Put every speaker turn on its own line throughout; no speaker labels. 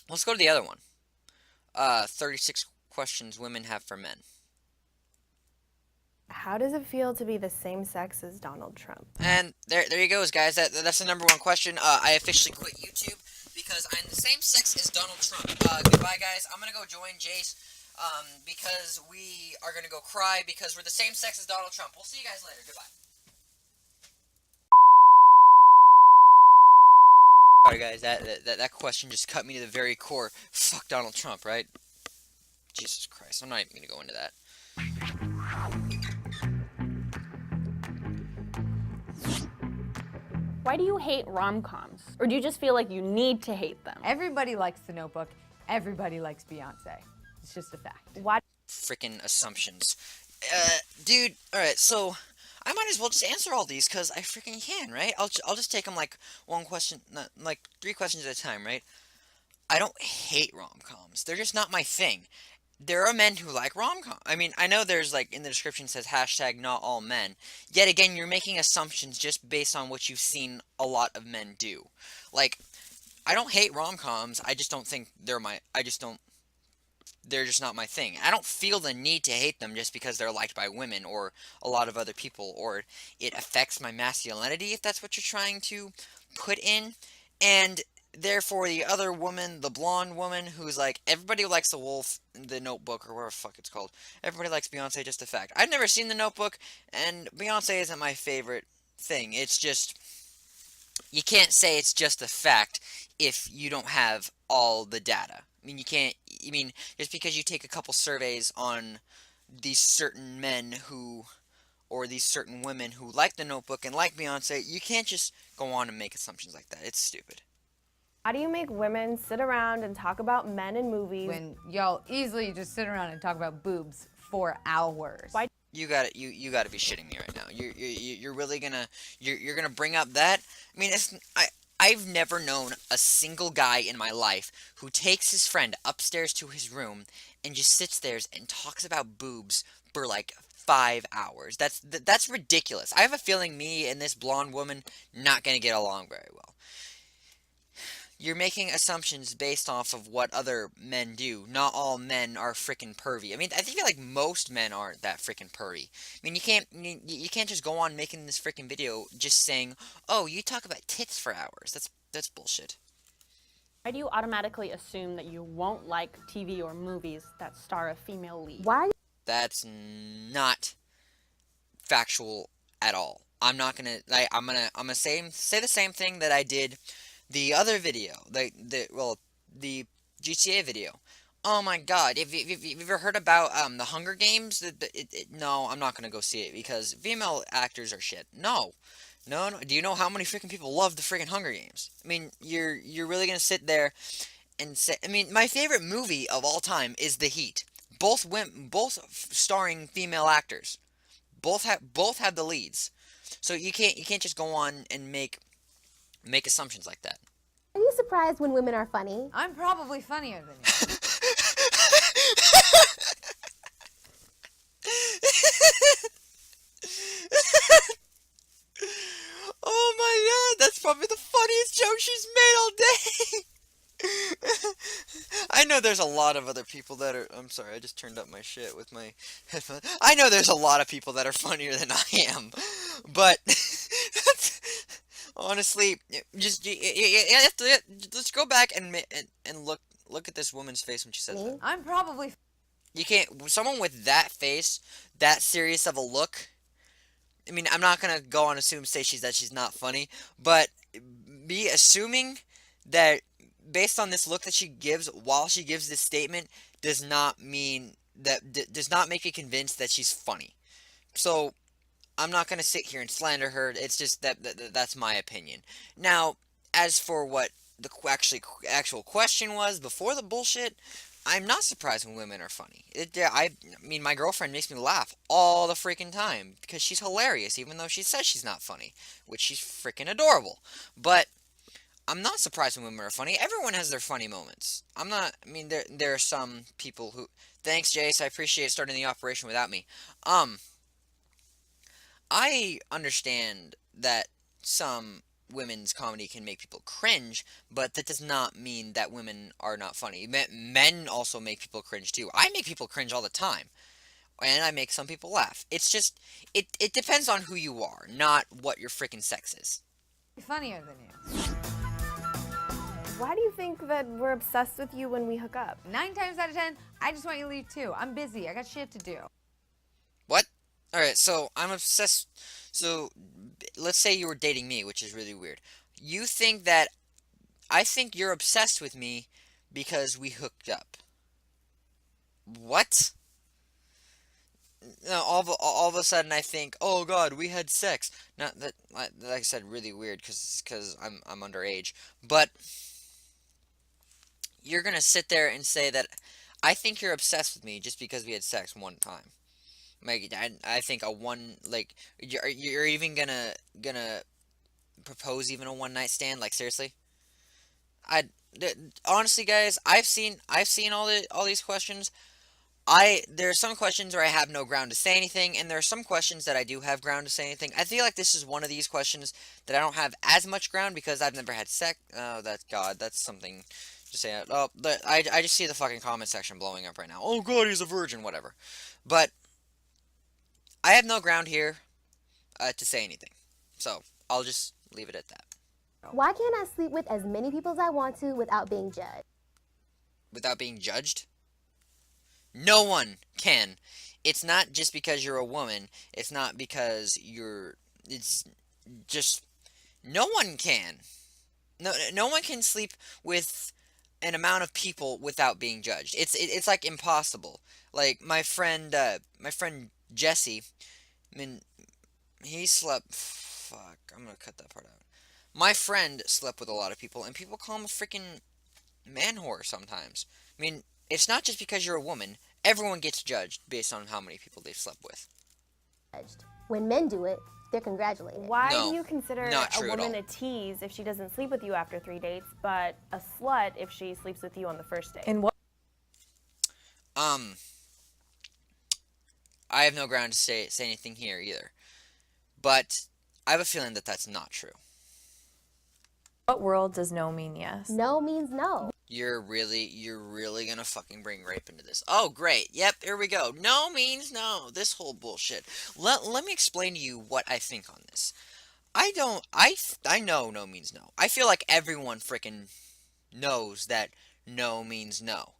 Let's go to the other one. 36 questions women have for men.
How does it feel to be the same sex as Donald Trump?
And there you goes, guys. That's the number one question. I officially quit YouTube because I'm the same sex as Donald Trump. Goodbye, guys. I'm gonna go join Jace, because we are gonna go cry because we're the same sex as Donald Trump. We'll see you guys later. Goodbye. Sorry, guys. That question just cut me to the very core. Fuck Donald Trump, right? Jesus Christ. I'm not even gonna go into that.
Why do you hate rom-coms? Or do you just feel like you need to hate them?
Everybody likes The Notebook. Everybody likes Beyonce. It's just a fact.
Why?
Freaking assumptions. Dude, alright, so I might as well just answer all these because I freaking can, right? I'll just take them like one question, like 3 questions at a time, right? I don't hate rom-coms. They're just not my thing. There are men who like rom-com. I mean, I know there's like in the description says hashtag not all men. Yet again, you're making assumptions just based on what you've seen a lot of men do. Like, I don't hate rom-coms. I just don't think I just don't they're just not my thing. I don't feel the need to hate them just because they're liked by women or a lot of other people, or it affects my masculinity, if that's what you're trying to put in. And therefore, the other woman, the blonde woman, who's like, everybody likes the wolf, the Notebook, or whatever the fuck it's called. Everybody likes Beyonce, just a fact. I've never seen the Notebook, and Beyonce isn't my favorite thing. It's just, you can't say it's just a fact if you don't have all the data. I mean, you can't, I mean, just because you take a couple surveys on these certain men who, or these certain women who like the Notebook and like Beyonce, you can't just go on and make assumptions like that. It's stupid.
How do you make women sit around and talk about men in movies?
When y'all easily just sit around and talk about boobs for hours.
Why?
You gotta be shitting me right now. You're really gonna you're gonna bring up that? I mean, I've never known a single guy in my life who takes his friend upstairs to his room and just sits there and talks about boobs for like 5 hours. That's ridiculous. I have a feeling me and this blonde woman not gonna get along very well. You're making assumptions based off of what other men do. Not all men are freaking pervy. I mean, I feel like most men aren't that freaking pervy. I mean, you can't just go on making this freaking video just saying, "Oh, you talk about tits for hours." That's bullshit.
Why do you automatically assume that you won't like TV or movies that star a female lead?
Why?
That's not factual at all. I'm not gonna like. I'm gonna say the same thing that I did the other video, the GTA video. Oh my god, if you've ever heard about the Hunger Games, no, I'm not gonna go see it because female actors are shit. No, no, no. Do you know how many freaking people love the freaking Hunger Games? I mean, you're really gonna sit there and say? I mean, my favorite movie of all time is The Heat. Both starring female actors. Both have the leads. So you can't just go on and make assumptions like that.
Are you surprised when women are funny?
I'm probably funnier than you.
Oh my god, that's probably the funniest joke she's made all day. I know there's a lot of other people that are. I'm sorry, I just turned up my shit with my headphones. I know there's a lot of people that are funnier than I am, but honestly, you have to let's go back and look at this woman's face when she says that.
I'm probably
You can't. Someone with that face, that serious of a look. I mean, I'm not gonna go on assume say she's not funny, but be assuming that based on this look that she gives while she gives this statement does not mean that does not make me convinced that she's funny. So I'm not gonna sit here and slander her. It's just that's my opinion. Now, as for what the actual question was before the bullshit, I'm not surprised when women are funny. I mean, my girlfriend makes me laugh all the freaking time because she's hilarious, even though she says she's not funny, which she's freaking adorable. But I'm not surprised when women are funny. Everyone has their funny moments. I'm not. I mean, there are some people who. Thanks, Jace. I appreciate starting the operation without me. I understand that some women's comedy can make people cringe, but that does not mean that women are not funny. Men also make people cringe too. I make people cringe all the time, and I make some people laugh. It's just it depends on who you are, not what your freaking sex is.
Funnier than you.
Why do you think that we're obsessed with you when we hook up?
9 times out of 10, I just want you to leave too. I'm busy. I got shit to do.
What? All right, so I'm obsessed. So let's say you were dating me, which is really weird. You think that I think you're obsessed with me because we hooked up. What? No, all of a sudden I think, oh God, we had sex. Not that, like I said, really weird because I'm underage. But you're gonna sit there and say that I think you're obsessed with me just because we had sex one time. Like I think a one like you're even gonna propose even a one night stand. Like seriously, I honestly guys, I've seen all these questions. There are some questions where I have no ground to say anything, and there are some questions that I do have ground to say anything. I feel like this is one of these questions that I don't have as much ground because I've never had sex. Oh, that's God. That's something to say. Oh, I just see the fucking comment section blowing up right now. Oh God, he's a virgin. Whatever. But I have no ground here to say anything, so I'll just leave it at that.
Why can't I sleep with as many people as I want to without being judged?
Without being judged. No one can. It's not just because you're a woman. It's not because you're. It's just no one can. No one can sleep with an amount of people without being judged. It's like impossible. Like my friend Jesse. I mean, he slept. Fuck, I'm gonna cut that part out. My friend slept with a lot of people, and people call him a freaking man whore sometimes. I mean, it's not just because you're a woman. Everyone gets judged based on how many people they've slept with.
When men do it, they're congratulated.
Why
No,
do you consider
not
a
true at
woman
all.
a tease if she doesn't sleep with you after 3 dates, but a slut if she sleeps with you on the first date?
In what?
Um, I have no ground to say anything here either, but I have a feeling that that's not true.
What world does no mean yes?
No means no.
You're really gonna fucking bring rape into this. Oh, great. Yep, here we go. No means no. This whole bullshit. Let me explain to you what I think on this. I know no means no. I feel like everyone freaking knows that no means no.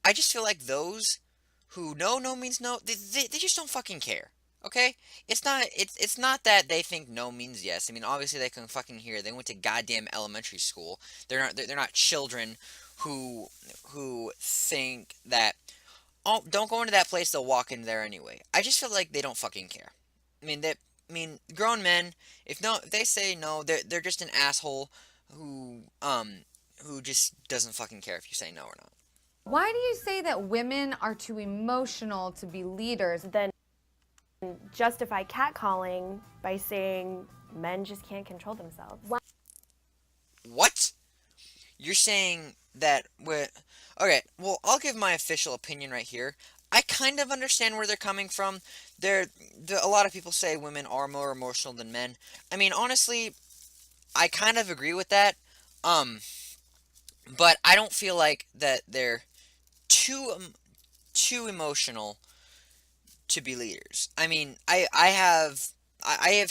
I just feel like those who know no means no, they just don't fucking care. Okay? It's not that they think no means yes. I mean, obviously they can fucking hear. They went to goddamn elementary school. They're not children who think that oh, don't go into that place, they'll walk in there anyway. I just feel like they don't fucking care. I mean, grown men, if they say no, they're just an asshole who just doesn't fucking care if you say no or not.
Why do you say that women are too emotional to be leaders?
Then justify catcalling by saying men just can't control themselves.
What? You're saying that okay, well, I'll give my official opinion right here. I kind of understand where they're coming from. A lot of people say women are more emotional than men. I mean, honestly, I kind of agree with that. Um, but I don't feel like that they're too emotional to be leaders. I mean, I have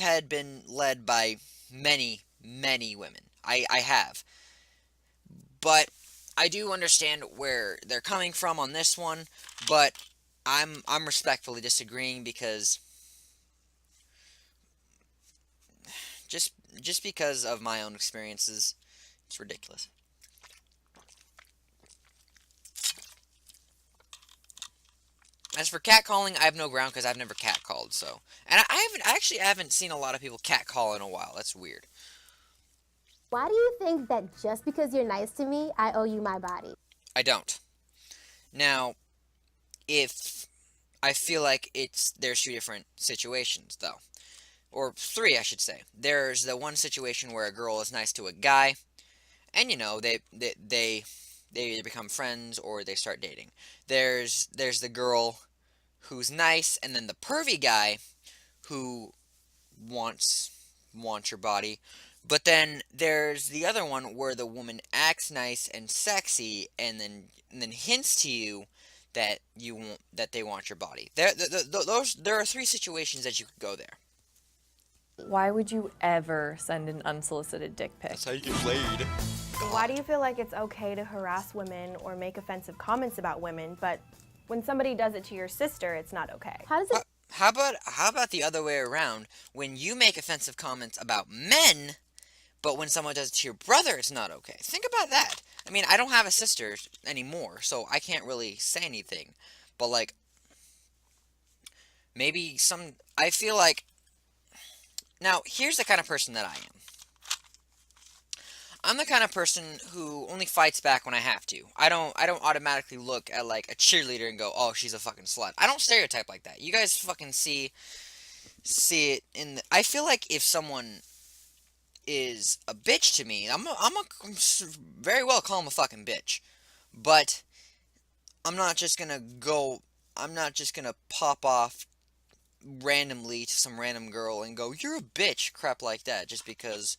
had been led by many women. I have. But I do understand where they're coming from on this one, but I'm respectfully disagreeing because just because of my own experiences, it's ridiculous. As for catcalling, I have no ground because I've never catcalled. So, and I haven't seen a lot of people catcall in a while. That's weird.
Why do you think that just because you're nice to me, I owe you my body?
I don't. Now, if I feel like there's two different situations though, or three, I should say. There's the one situation where a girl is nice to a guy, and they either become friends or they start dating. There's the girl who's nice, and then the pervy guy who wants your body. But then there's the other one where the woman acts nice and sexy, and then hints to you that they want your body. There are three situations that you could go there.
Why would you ever send an unsolicited dick pic?
That's how you get played.
Why do you feel like it's okay to harass women or make offensive comments about women, but when somebody does it to your sister, it's not okay?
How does it
How about the other way around? When you make offensive comments about men, but when someone does it to your brother, it's not okay. Think about that. I mean, I don't have a sister anymore, so I can't really say anything. But like, maybe I feel like. Now, here's the kind of person that I am. I'm the kind of person who only fights back when I have to. I don't automatically look at like a cheerleader and go, "Oh, she's a fucking slut." I don't stereotype like that. You guys fucking see it in the, I feel like if someone is a bitch to me, I'm very well call him a fucking bitch. But I'm not just going to pop off randomly to some random girl and go, "You're a bitch," crap like that, just because.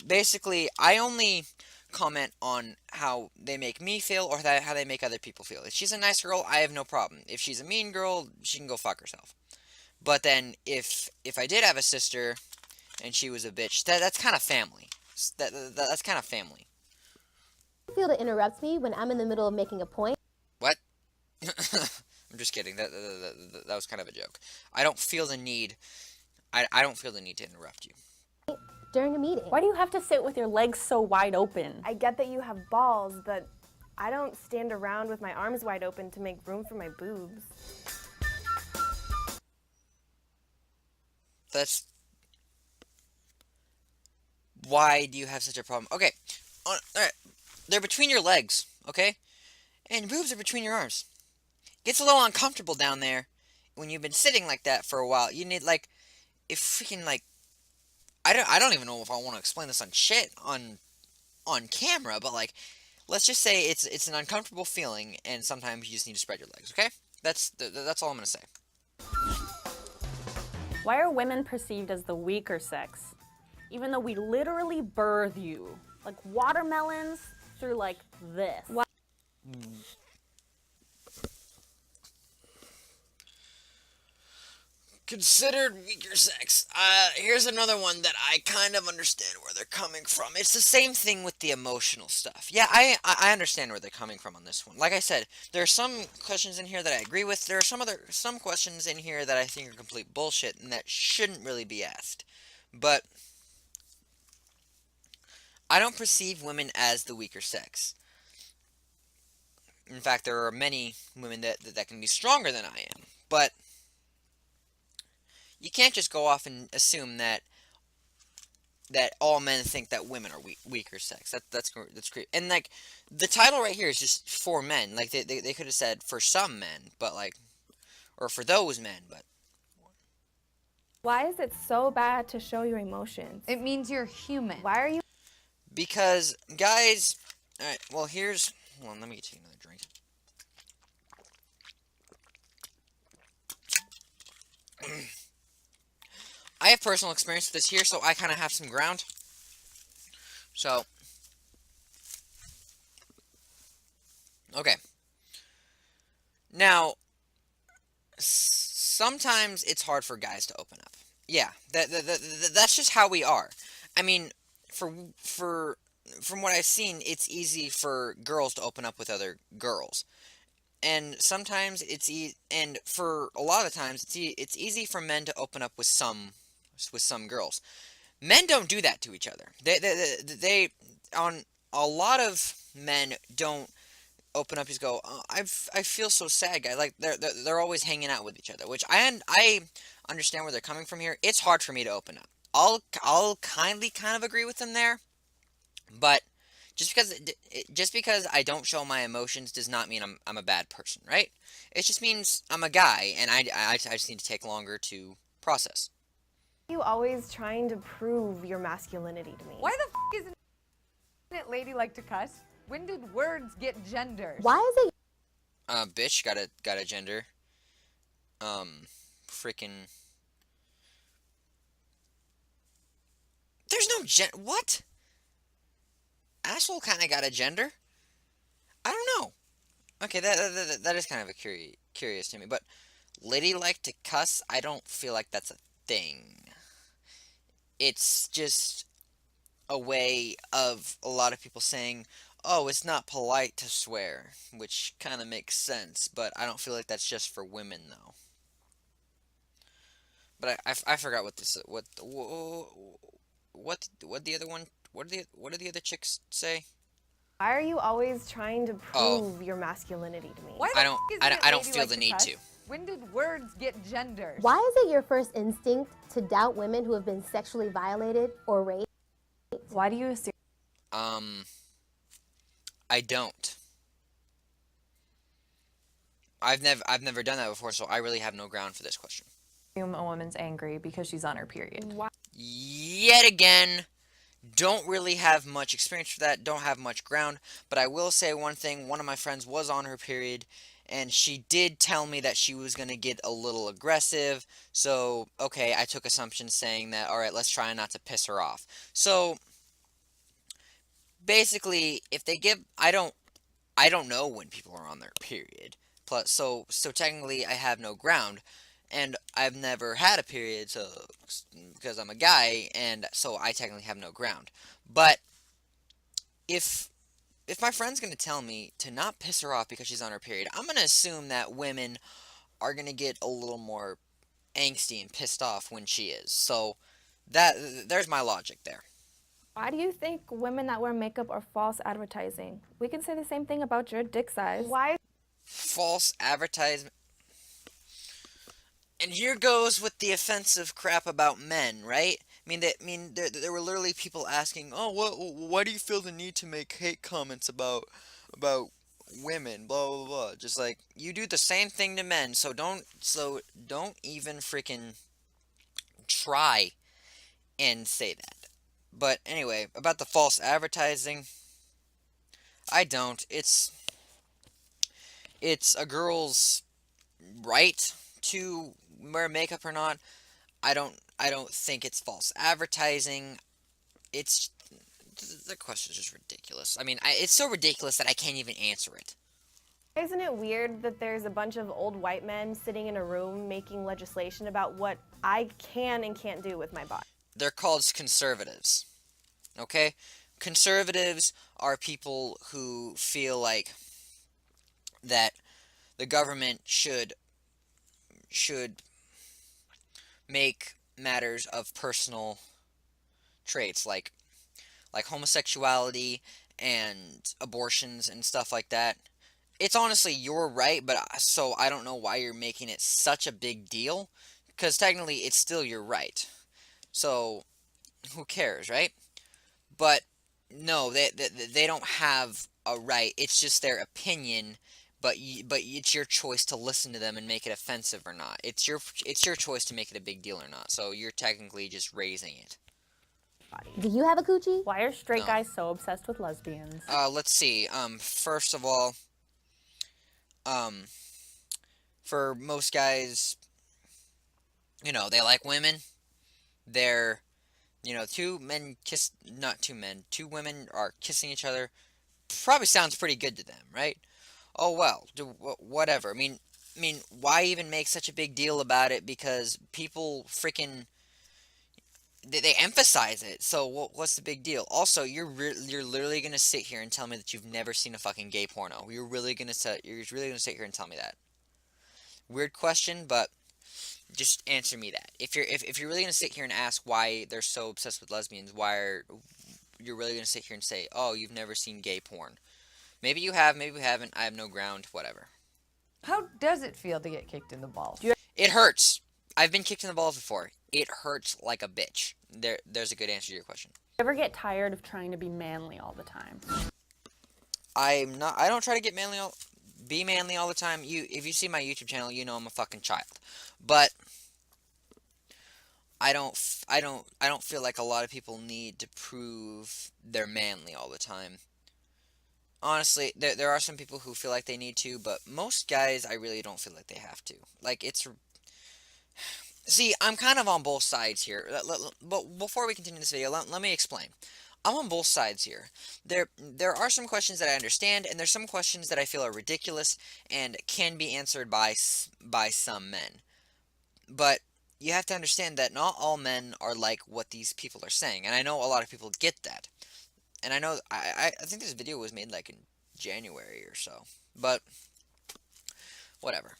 Basically, I only comment on how they make me feel or how they make other people feel. If she's a nice girl, I have no problem. If she's a mean girl, she can go fuck herself. But then, if I did have a sister and she was a bitch, that's kind of family. That's kind of family.
feel to interrupt me when I'm in the middle of making a point?
What? I'm just kidding. That was kind of a joke. I don't feel the need. I don't feel the need to interrupt you.
During a meeting.
Why do you have to sit with your legs so wide open?
I get that you have balls, but I don't stand around with my arms wide open to make room for my boobs.
That's why do you have such a problem? Okay, all right, they're between your legs, okay, and boobs are between your arms. Gets a little uncomfortable down there when you've been sitting like that for a while. You need like, if freaking like, I don't even know if I want to explain this on camera, but like, let's just say it's an uncomfortable feeling, and sometimes you just need to spread your legs. Okay, that's all I'm gonna say.
Why are women perceived as the weaker sex, even though we literally birth you like watermelons through like this?
Considered weaker sex. Here's another one that I kind of understand where they're coming from. It's the same thing with the emotional stuff. Yeah, I understand where they're coming from on this one. Like I said, there are some questions in here that I agree with. There are some questions in here that I think are complete bullshit and that shouldn't really be asked. But I don't perceive women as the weaker sex. In fact, there are many women that can be stronger than I am. But you can't just go off and assume that all men think that women are weaker sex. That's creepy. And like, the title right here is just for men. Like they could have said for some men, but like, or for those men, but
Why is it so bad to show your emotions?
It means you're human.
Why are you
because guys, all right. Well, hold on. Let me get you another drink. I have personal experience with this here, so I kind of have some ground. So, okay. Now, sometimes it's hard for guys to open up. Yeah, that's just how we are. I mean, from what I've seen, it's easy for girls to open up with other girls. And sometimes and for a lot of the times, it's easy for men to open up with some girls. Men don't do that to each other. They on a lot of men don't open up. Just go, oh, I feel so sad, guys. Like they're always hanging out with each other, which I understand where they're coming from here. It's hard for me to open up. I'll kind of agree with them there, but just because I don't show my emotions does not mean I'm a bad person, right? It just means I'm a guy, and I just need to take longer to process.
always trying to prove your masculinity to me?
Why the f isn't it ladylike to cuss? When did words get gendered?
Why is it
Bitch got a gender. Freaking There's no what? Asshole kind of got a gender? I don't know. Okay, that is kind of a curious to me, but lady like to cuss, I don't feel like that's a thing. It's just a way of a lot of people saying, oh, it's not polite to swear, which kind of makes sense, but I don't feel like that's just for women, though. But I forgot what this what the other one what do the other chicks say?
Why are you always trying to
Oh,
prove your masculinity to me?
Why
I
the
don't
isn't it
I don't
lady
feel
like
the
to
need
cuss?
to.
When did words get gendered?
Why is it your first instinct to doubt women who have been sexually violated or raped?
Why do you assume
Um, I don't. I've never done that before, so I really have no ground for this question.
a woman's angry because she's on her period?
Yet again, don't really have much experience for that, don't have much ground, but I will say one thing, one of my friends was on her period, and she did tell me that she was going to get a little aggressive, so, okay, I took assumptions saying that, alright, let's try not to piss her off. So, basically, if they give, I don't know when people are on their period. Plus, so technically, I have no ground, and I've never had a period, so because I'm a guy, and so I technically have no ground. But if if my friend's gonna tell me to not piss her off because she's on her period, I'm gonna assume that women are gonna get a little more angsty and pissed off when she is. So that there's my logic there.
Why do you think women that wear makeup are false advertising? We can say the same thing about your dick size.
Why
False advertisement. And here goes with the offensive crap about men, right? There were literally people asking, "Oh, why do you feel the need to make hate comments about women?" Blah blah blah. Just like you do the same thing to men, so don't even freaking try and say that. But anyway, about the false advertising, I don't. It's a girl's right to wear makeup or not. I don't think it's false advertising. It's the question is just ridiculous. I mean, it's so ridiculous that I can't even answer it.
isn't it weird that there's a bunch of old white men sitting in a room making legislation about what I can and can't do with my body?
They're called conservatives. Okay? Conservatives are people who feel like that the government should make matters of personal traits like homosexuality and abortions and stuff like that. It's honestly your right, but so I don't know why you're making it such a big deal because technically it's still your right. So who cares, right? But no, they don't have a right. It's just their opinion, but it's your choice to listen to them and make it offensive or not. It's your choice to make it a big deal or not. So you're technically just raising it.
Do you have a coochie?
Why are straight
No.
guys so obsessed with lesbians?
Let's see. First of all, um, for most guys, they like women. They're, two men kiss, not two men, two women are kissing each other. Probably sounds pretty good to them, right? Oh well, whatever. I mean, why even make such a big deal about it? Because people freaking they emphasize it. So what's the big deal? Also, you're literally gonna sit here and tell me that you've never seen a fucking gay porno. You're really gonna sit here and tell me that? Weird question, but just answer me that. If you're really gonna sit here and ask why they're so obsessed with lesbians, you're really gonna sit here and say, oh, you've never seen gay porn? Maybe you have, maybe you haven't. I have no ground. Whatever.
How does it feel to get kicked in the balls?
It hurts. I've been kicked in the balls before. It hurts like a bitch. There's a good answer to your question.
Ever get tired of trying to be manly all the time?
I don't try to be manly all the time. If you see my YouTube channel, you know I'm a fucking child. But I don't feel like a lot of people need to prove they're manly all the time. Honestly, there are some people who feel like they need to, but most guys I really don't feel like they have to. Like See, I'm kind of on both sides here. But before we continue this video, let me explain. I'm on both sides here. There are some questions that I understand, and there's some questions that I feel are ridiculous and can be answered by some men. But you have to understand that not all men are like what these people are saying, and I know a lot of people get that. And I know I think this video was made like in January or so, but whatever.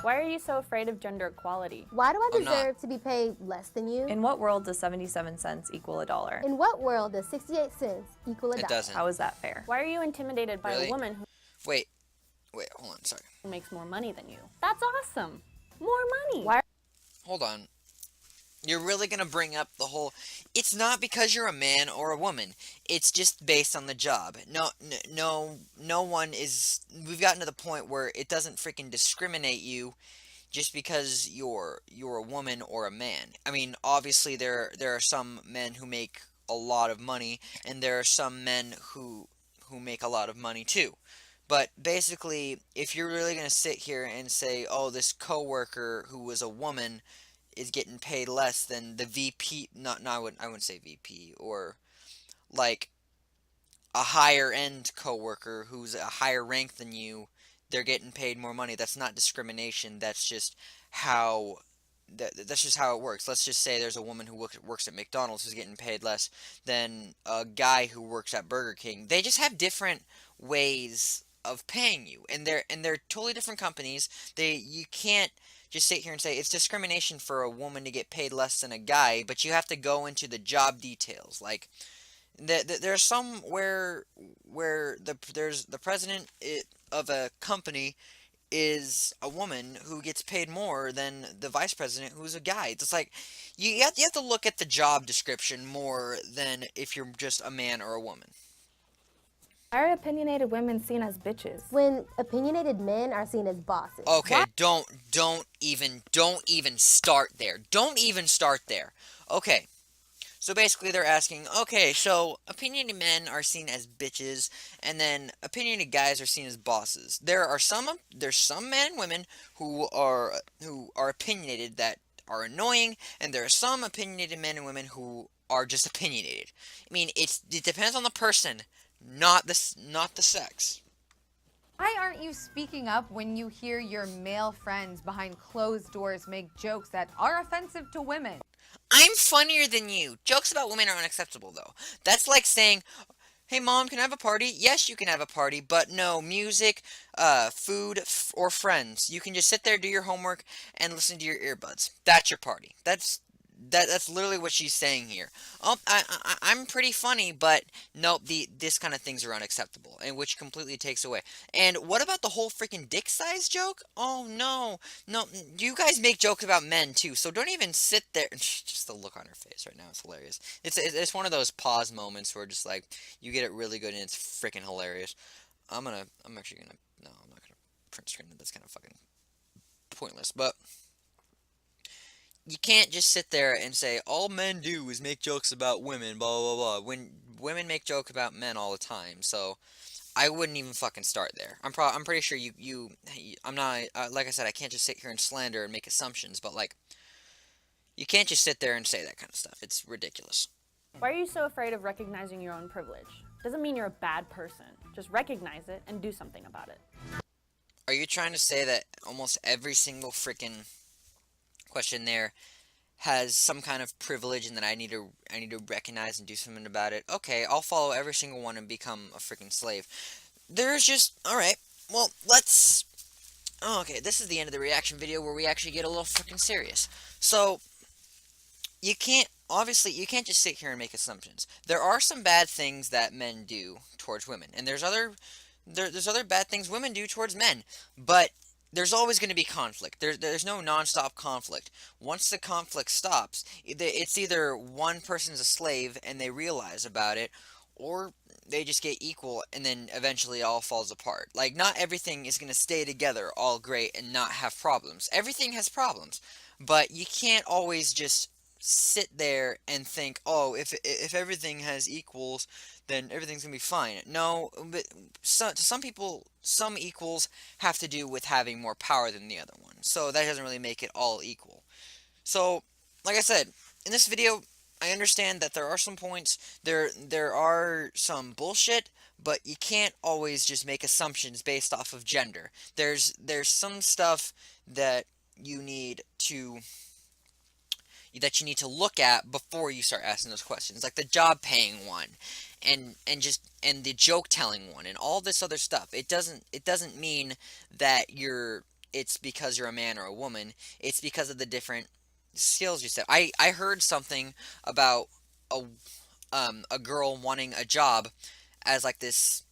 Why are you so afraid of gender equality?
Why do I
I'm not.
deserve to be paid less than you?
In what world does 77 cents equal a dollar?
In what world does 68 cents equal a
It
dollar?
doesn't.
How is that fair?
Why are you intimidated by
Really?
a woman
Wait, hold on, sorry.
who makes more money than you? That's awesome. More money.
Why-
Hold on. You're really gonna bring up the whole... It's not because you're a man or a woman. It's just based on the job. No one is... We've gotten to the point where it doesn't freaking discriminate you just because you're a woman or a man. I mean, obviously there are some men who make a lot of money, and there are some men who make a lot of money too. But basically, if you're really gonna sit here and say, "Oh, this coworker who was a woman is getting paid less than the VP," not no, I wouldn't say VP, or like a higher end coworker who's a higher rank than you, they're getting paid more money. That's not discrimination. That's just how that's just how it works. Let's just say there's a woman who works at McDonald's who's getting paid less than a guy who works at Burger King. They just have different ways of paying you, and they're totally different companies. You can't just sit here and say it's discrimination for a woman to get paid less than a guy, but you have to go into the job details. Like there's some where there's the president of a company is a woman who gets paid more than the vice president who's a guy. It's like you have to look at the job description more than if you're just a man or a woman.
Why are opinionated women seen as bitches?
When opinionated men are seen as bosses.
Okay, don't even start there. Don't even start there. Okay. So basically they're asking, okay, so opinionated men are seen as bitches, and then opinionated guys are seen as bosses. There's some men and women who are opinionated that are annoying, and there are some opinionated men and women who are just opinionated. I mean, it depends on the person, not the sex.
Why aren't you speaking up when you hear your male friends behind closed doors make jokes that are offensive to women?
I'm funnier than you. Jokes about women are unacceptable, though. That's like saying, "Hey, mom, can I have a party?" Yes, you can have a party, but no music, food, or friends. You can just sit there, do your homework, and listen to your earbuds. That's your party. That's literally what she's saying here. Oh, I'm pretty funny, but nope, this kind of things are unacceptable, and which completely takes away. And what about the whole freaking dick size joke? Oh no, you guys make jokes about men too, so don't even sit there. Just the look on her face right now, it's hilarious. It's one of those pause moments where just like you get it really good and it's freaking hilarious. I'm actually gonna, no, I'm not gonna print screen it. That's kind of fucking pointless, but. You can't just sit there and say all men do is make jokes about women, blah blah blah. When women make jokes about men all the time, so I wouldn't even fucking start there. I'm pretty sure I'm not like I said, I can't just sit here and slander and make assumptions, but like you can't just sit there and say that kind of stuff. It's ridiculous.
Why are you so afraid of recognizing your own privilege? Doesn't mean you're a bad person. Just recognize it and do something about it.
Are you trying to say that almost every single freaking question there has some kind of privilege and that I need to recognize and do something about it? Okay, I'll follow every single one and become a freaking slave. There's just alright, well, let's okay, this is the end of the reaction video where we actually get a little freaking serious. So you can't just sit here and make assumptions. There are some bad things that men do towards women, and there's other bad things women do towards men, but there's always going to be conflict. There's no non-stop conflict. Once the conflict stops, it's either one person's a slave and they realize about it, or they just get equal and then eventually it all falls apart. Like, not everything is going to stay together all great and not have problems. Everything has problems, but you can't always just sit there and think, oh, if everything has equals, then everything's gonna be fine. No, but to some people, some equals have to do with having more power than the other one. So that doesn't really make it all equal. So, like I said, in this video, I understand that there are some points, there are some bullshit, but you can't always just make assumptions based off of gender. There's some stuff that you need to look at before you start asking those questions, like the job paying one, and the joke telling one, and all this other stuff. It doesn't mean that it's because you're a man or a woman. It's because of the different skills you said. I heard something about a girl wanting a job as like this.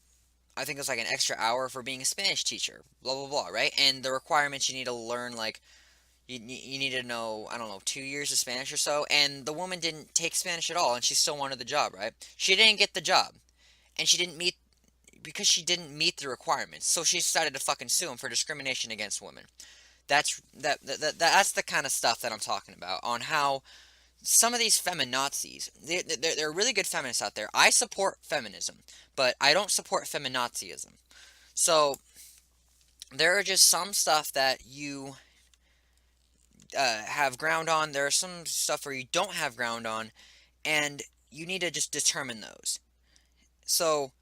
I think it was like an extra hour for being a Spanish teacher. Blah blah blah. Right, and the requirements you need to learn, like you need to know, I don't know, 2 years of Spanish or so, and the woman didn't take Spanish at all, and she still wanted the job, right? She didn't get the job, and because she didn't meet the requirements, so she decided to fucking sue him for discrimination against women. That's the kind of stuff that I'm talking about, on how some of these feminazis, there are really good feminists out there. I support feminism, but I don't support feminazism. So, there are just some stuff that you have ground on. There are some stuff where you don't have ground on, and you need to just determine those. So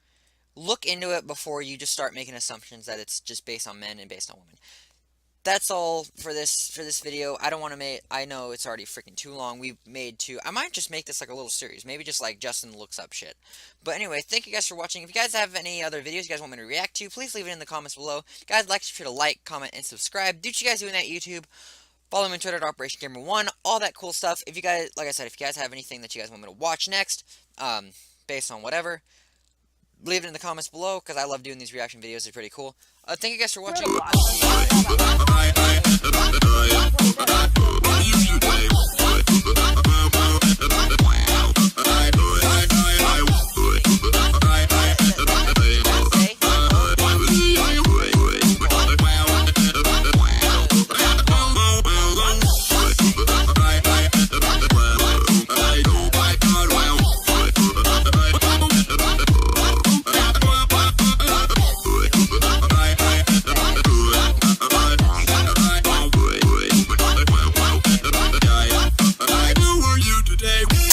look into it before you just start making assumptions that it's just based on men and based on women. That's all for this video. I don't want to make. I know it's already freaking too long. We've made two. I might just make this like a little series. Maybe just like Justin looks up shit. But anyway, thank you guys for watching. If you guys have any other videos you guys want me to react to, please leave it in the comments below. Guys, make sure to like, comment, and subscribe. Do what you guys do in that YouTube. Follow me on Twitter at OperationGamer1, all that cool stuff. If you guys, like I said, if you guys have anything that you guys want me to watch next, based on whatever, leave it in the comments below, because I love doing these reaction videos. They're pretty cool. Thank you guys for watching.
Watch.